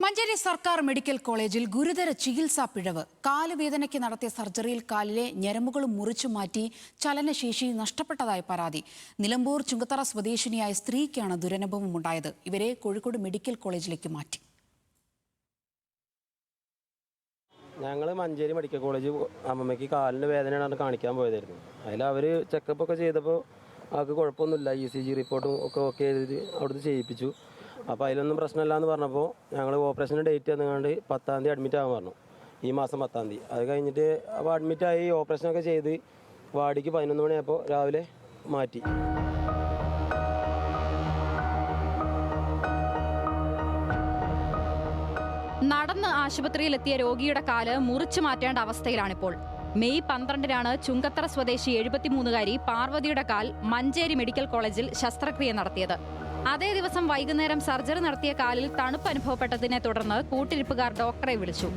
മഞ്ചേരി സർക്കാർ മെഡിക്കൽ കോളേജിൽ ഗുരുതര ചികിത്സാ പിഴവ്. കാലുവേദനയ്ക്ക് നടത്തിയ സർജറിയിൽ കാലിലെ ഞരമ്പുകളും മുറിച്ചു മാറ്റി ചലനശേഷി നഷ്ടപ്പെട്ടതായി പരാതി. നിലമ്പൂർ ചുങ്കത്തറ സ്വദേശിനിയായ സ്ത്രീക്കാണ് ദുരനുഭവം ഉണ്ടായത്. ഇവരെ കോഴിക്കോട് മെഡിക്കൽ കോളേജിലേക്ക് മാറ്റി. ഞങ്ങൾ മഞ്ചേരി മെഡിക്കൽ കോളേജ് അമ്മമ്മയ്ക്ക് കാലിൻ്റെ വേദനയാണ് കാണിക്കാൻ പോയതായിരുന്നു. അതിൽ അവർ ചെക്കപ്പ് ഒക്കെ ചെയ്തപ്പോൾ അവർക്ക് കുഴപ്പമൊന്നുമില്ല, ECG റിപ്പോർട്ടും ഒക്കെ എഴുതി അവിടുന്ന് ചെയ്യിപ്പിച്ചു. അപ്പോൾ അതിലൊന്നും പ്രശ്നമില്ല എന്ന് പറഞ്ഞപ്പോൾ ഞങ്ങൾ ഓപ്പറേഷൻ്റെ ഡേറ്റ് തന്നുകൊണ്ട് 10-ാം തീയതി അഡ്മിറ്റ് ആകാൻ പറഞ്ഞു. ഈ മാസം 10-ാം തീയതി അത് കഴിഞ്ഞിട്ട് അപ്പോൾ അഡ്മിറ്റായി ഓപ്പറേഷനൊക്കെ ചെയ്ത് വാർഡിക്ക് 11 മണിയായപ്പോൾ രാവിലെ മാറ്റി. നടന്ന് ആശുപത്രിയിലെത്തിയ രോഗിയുടെ കാല് മുറിച്ചു മാറ്റേണ്ട അവസ്ഥയിലാണിപ്പോൾ. മെയ് 12-നാണ് ചുങ്കത്തറ സ്വദേശി 73-കാരി പാർവതിയുടെ കാൽ മഞ്ചേരി മെഡിക്കൽ കോളേജിൽ ശസ്ത്രക്രിയ നടത്തിയത്. അതേ ദിവസം വൈകുന്നേരം സർജറി നടത്തിയ കാലിൽ തണുപ്പ് അനുഭവപ്പെട്ടതിനെ തുടർന്ന് കൂട്ടിരിപ്പുകാർ ഡോക്ടറെ വിളിച്ചു.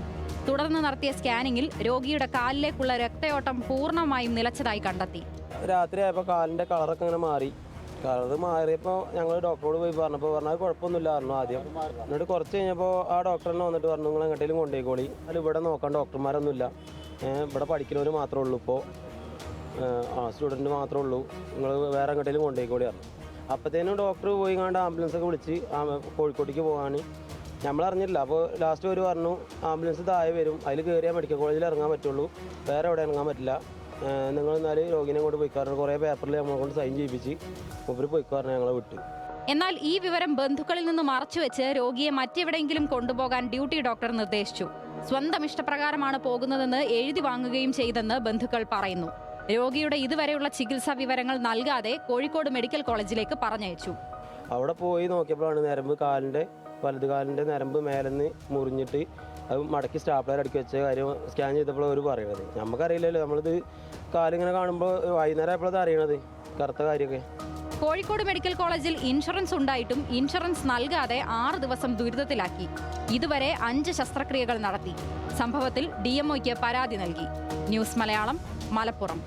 തുടർന്ന് നടത്തിയ സ്കാനിങ്ങിൽ രോഗിയുടെ കാലിലേക്കുള്ള രക്തയോട്ടം പൂർണ്ണമായും നിലച്ചതായി കണ്ടെത്തി. രാത്രി ആയപ്പോൾ കാലിൻ്റെ കളറൊക്കെ ഇങ്ങനെ മാറി. കളർ മാറിയപ്പോൾ ഞങ്ങൾ ഡോക്ടറോട് പോയി പറഞ്ഞാൽ കുഴപ്പമൊന്നുമില്ലായിരുന്നു ആദ്യം. എന്നിട്ട് കുറച്ച് കഴിഞ്ഞപ്പോൾ ആ ഡോക്ടറിനെ വന്നിട്ട് പറഞ്ഞു, നിങ്ങൾ എങ്ങോട്ടേലും കൊണ്ടുപോയിക്കോളി, അതിൽ ഇവിടെ നോക്കാൻ ഡോക്ടർമാരൊന്നുമില്ല, ഇവിടെ പഠിക്കുന്നവർ മാത്രമേ ഉള്ളൂ, ഇപ്പോൾ സ്റ്റുഡൻറ്റ് മാത്രമേ ഉള്ളൂ, നിങ്ങൾ വേറെ എങ്ങോട്ടേലും കൊണ്ടുപോയിക്കോളി പറഞ്ഞു. അപ്പോഴത്തേനും ഡോക്ടർ പോയി കണ്ട് ആംബുലൻസൊക്കെ വിളിച്ച് കോഴിക്കോട്ടേക്ക് പോകാൻ നമ്മളറിഞ്ഞില്ല. അപ്പോൾ ലാസ്റ്റ് അവർ പറഞ്ഞു, ആംബുലൻസ് താഴെ വരും, അതിൽ കയറിയാൽ മെഡിക്കൽ കോളേജിൽ ഇറങ്ങാൻ പറ്റുള്ളൂ, വേറെ എവിടെ ഇറങ്ങാൻ പറ്റില്ല, നിങ്ങൾ എന്നാൽ രോഗിനെ കൊണ്ട് പോയിക്കാറുണ്ട്. കുറേ പേപ്പറിൽ നമ്മളെ കൊണ്ട് സൈൻ ചെയ്യിപ്പിച്ച് അവർ പോയിക്കാറിന് ഞങ്ങളെ വിട്ടു. എന്നാൽ ഈ വിവരം ബന്ധുക്കളിൽ നിന്ന് മറച്ചുവെച്ച് രോഗിയെ മറ്റെവിടെയെങ്കിലും കൊണ്ടുപോകാൻ ഡ്യൂട്ടി ഡോക്ടർ നിർദ്ദേശിച്ചു. സ്വന്തം ഇഷ്ടപ്രകാരമാണ് പോകുന്നതെന്ന് എഴുതി വാങ്ങുകയും ചെയ്തെന്ന് ബന്ധുക്കൾ പറയുന്നു. രോഗിയുടെ ഇതുവരെയുള്ള ചികിത്സാ വിവരങ്ങൾ നൽകാതെ കോഴിക്കോട് മെഡിക്കൽ കോളേജിലേക്ക് പറഞ്ഞയച്ചു. അവിടെ പോയി നോക്കിയപ്പോഴാണ് ഞരമ്പ് വലതുകാലിൻ്റെ ഞരമ്പ് മേലെന്ന് മുറിഞ്ഞിട്ട് അത് മടക്കി സ്റ്റാപ്ലർ അടുക്കി വെച്ച കാര്യം സ്കാൻ ചെയ്തപ്പോൾ അവർ പറയുന്നത്. നമുക്കറിയില്ലല്ലോ, നമ്മളിത് കാലിങ്ങനെ കാണുമ്പോൾ വൈകുന്നേരം ആയപ്പോഴത് അറിയണത് കറുത്ത കാര്യമൊക്കെ. കോഴിക്കോട് മെഡിക്കൽ കോളേജിൽ ഇൻഷുറൻസ് ഉണ്ടായിട്ടും ഇൻഷുറൻസ് നൽകാതെ 6 ദിവസം ദുരിതത്തിലാക്കി. ഇതുവരെ 5 ശസ്ത്രക്രിയകൾ നടത്തി. സംഭവത്തിൽ DMOയ്ക്ക് പരാതി നൽകി. ന്യൂസ് മലയാളം, മലപ്പുറം.